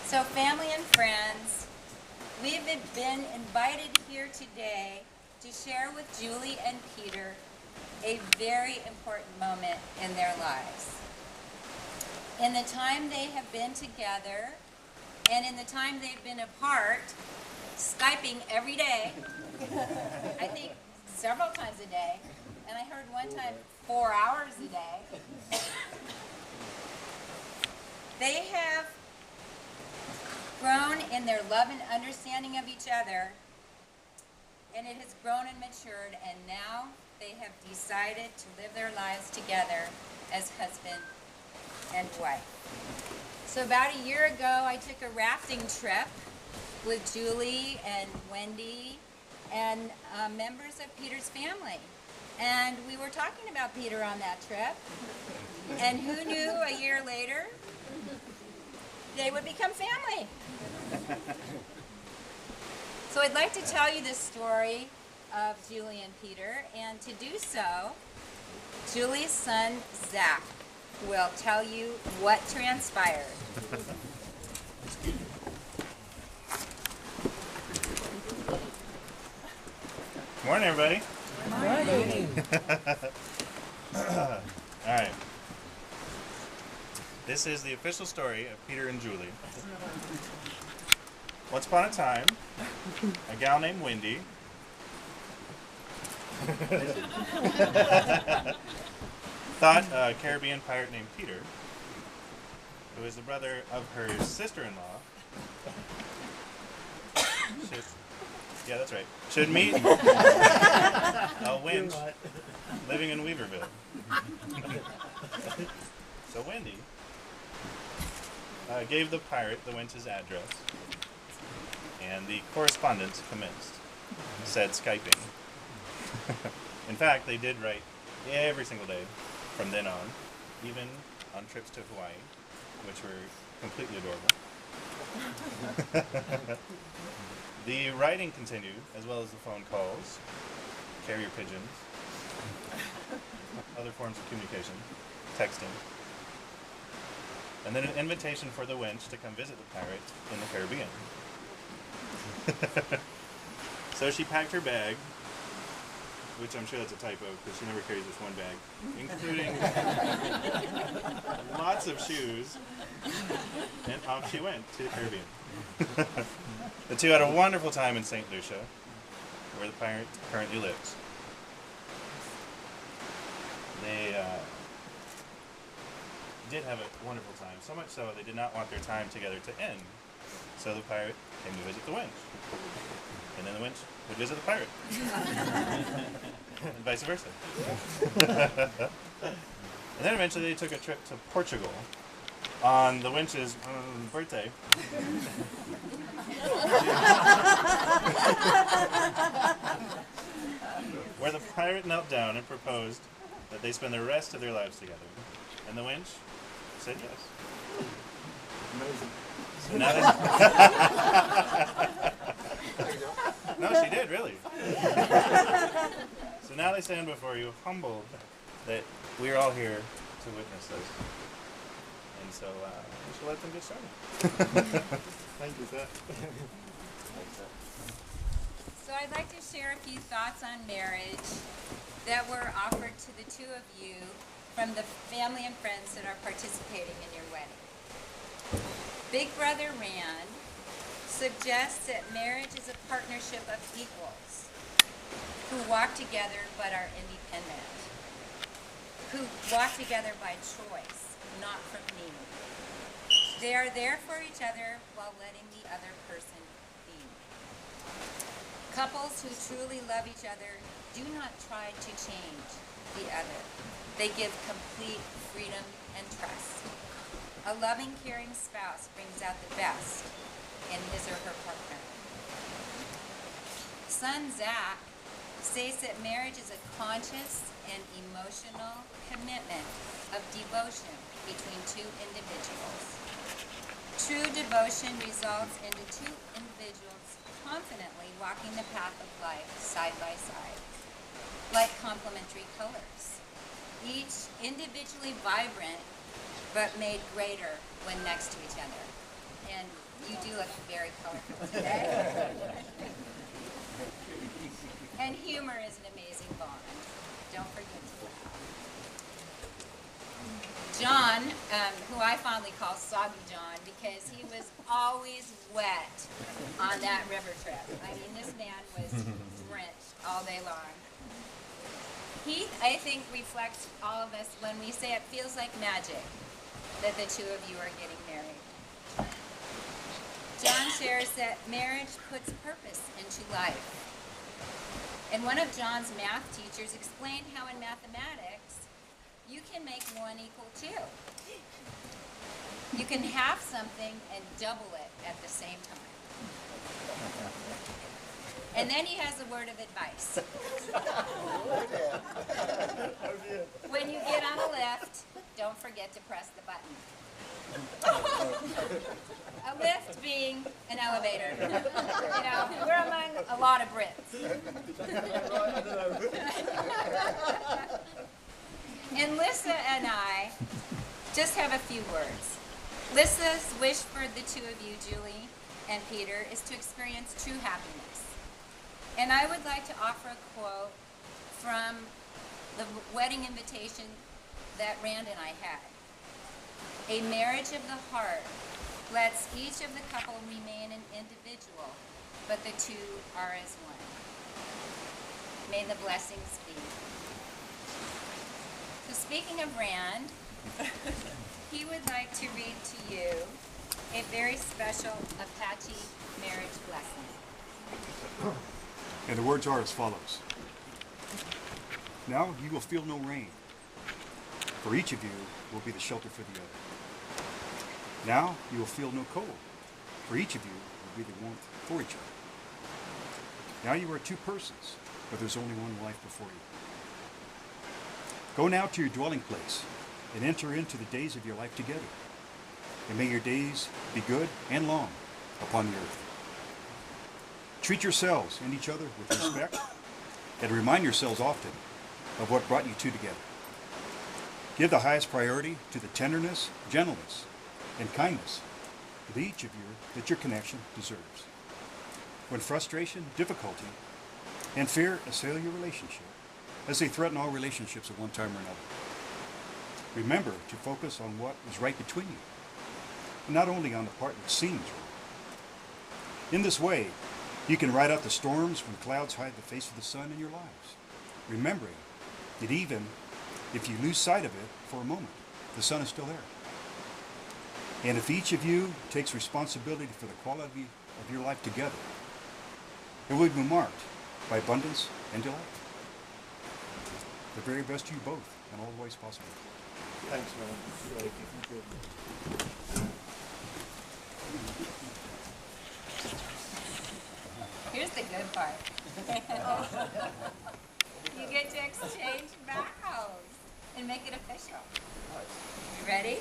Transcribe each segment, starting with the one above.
So family and friends, we've been invited here today to share with Julie and Peter a very important moment in their lives. In the time they have been together, and in the time they've been apart, Skyping every day, I think several times a day, and I heard one time 4 hours a day, they have grown in their love and understanding of each other, and it has grown and matured, and now they have decided to live their lives together as husband and wife. So about a year ago, I took a rafting trip with Julie and Wendy and members of Peter's family. And we were talking about Peter on that trip. And who knew a year later, they would become family. So I'd like to tell you the story of Julie and Peter, and to do so, Julie's son, Zach, will tell you what transpired. Good morning, everybody. Good morning. All right. This is the official story of Peter and Julie. Once upon a time, a gal named Wendy thought a Caribbean pirate named Peter, who is the brother of her sister-in-law, should meet a winch living in Weaverville. So Wendy gave the pirate the winch's address, and the correspondence commenced, said Skyping. In fact, they did write every single day from then on, even on trips to Hawaii, which were completely adorable. The writing continued, as well as the phone calls, carrier pigeons, other forms of communication, texting, and then an invitation for the winch to come visit the pirate in the Caribbean. So she packed her bag, which I'm sure that's a typo because she never carries just one bag, including lots of shoes, and off she went to the Caribbean. The two had a wonderful time in St. Lucia, where the pirate currently lives. They did have a wonderful time, so much so they did not want their time together to end. So the pirate came to visit the winch, and then the winch would visit the pirate, and vice versa. And then eventually they took a trip to Portugal on the winch's birthday. Where the pirate knelt down and proposed that they spend the rest of their lives together. And the winch said yes. Amazing. So now no, she did, really. So now they stand before you, humbled that we're all here to witness this. And so we should let them get started. Thank you, sir. So I'd like to share a few thoughts on marriage that were offered to the two of you from the family and friends that are participating in your wedding. Big Brother Rand suggests that marriage is a partnership of equals who walk together but are independent, who walk together by choice, not from need. They are there for each other while letting the other person be. Couples who truly love each other do not try to change the other. They give complete freedom and trust. A loving, caring spouse brings out the best in his or her partner. Son Zach states that marriage is a conscious and emotional commitment of devotion between two individuals. True devotion results into two individuals confidently walking the path of life side by side, like complementary colors, each individually vibrant but made greater when next to each other. And you do look very colorful today. And humor is an amazing bond. Don't forget to laugh. John, who I fondly call Soggy John, because he was always wet on that river trip. I mean, this man was drenched all day long. He, I think, reflects all of us when we say it feels like magic that the two of you are getting married. John shares that marriage puts purpose into life. And one of John's math teachers explained how in mathematics, you can make 1 equal 2. You can have something and double it at the same time. And then he has a word of advice. When you get on a lift, don't forget to press the button. A lift being an elevator. You know, we're among a lot of Brits. And Lissa and I just have a few words. Lissa's wish for the two of you, Julie and Peter, is to experience true happiness. And I would like to offer a quote from the wedding invitation that Rand and I had. A marriage of the heart lets each of the couple remain an individual, but the two are as one. May the blessings be. So speaking of Rand, he would like to read to you a very special Apache marriage blessing. And the words are as follows. Now you will feel no rain, for each of you will be the shelter for the other. Now you will feel no cold, for each of you will be the warmth for each other. Now you are two persons, but there's only one life before you. Go now to your dwelling place and enter into the days of your life together. And may your days be good and long upon the earth. Treat yourselves and each other with respect and remind yourselves often of what brought you two together. Give the highest priority to the tenderness, gentleness, and kindness of each of you that your connection deserves. When frustration, difficulty, and fear assail your relationship, as they threaten all relationships at one time or another, remember to focus on what is right between you, and not only on the part that seems wrong. In this way, you can ride out the storms when clouds hide the face of the sun in your lives, remembering that even if you lose sight of it for a moment, the sun is still there. And if each of you takes responsibility for the quality of your life together, it will be marked by abundance and delight. The very best to you both in all the ways possible. Thanks, man. Thank you. Here's the good part. You get to exchange vows and make it official. You ready?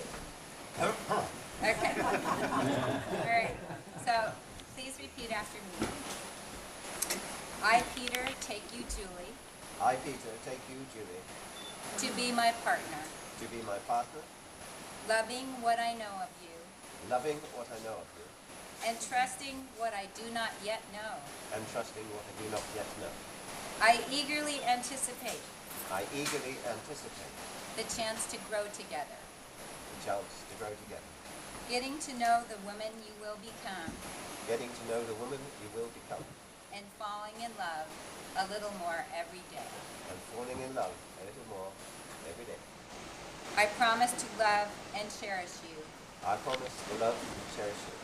Okay. All right. So please repeat after me. I, Peter, take you, Julie, I, Peter, take you, Julie, to be my partner, to be my partner, loving what I know of you, loving what I know of you, and trusting what I do not yet know. and trusting what I do not yet know. I eagerly anticipate I eagerly anticipate the chance to grow together, the chance to grow together, getting to know the woman you will become, getting to know the woman you will become, and falling in love a little more every day. and falling in love a little more every day. I promise to love and cherish you I promise to love and cherish you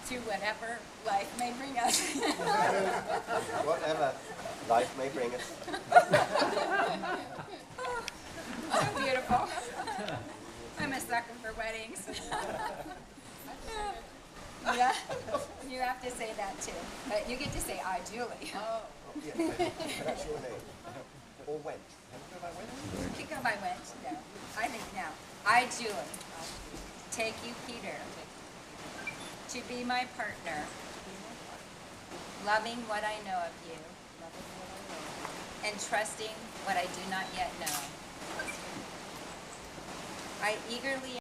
through whatever life may bring us. whatever life may bring us. So beautiful. I'm a sucker for weddings. Yeah, you have to say that too. But you get to say I, Julie. Oh, yeah, that's your name. Or wench. Can you go by wench? You can go by wench. No, I think now. I, Julie, take you, Peter, to be my partner, loving what I know of you, and trusting what I do not yet know. I eagerly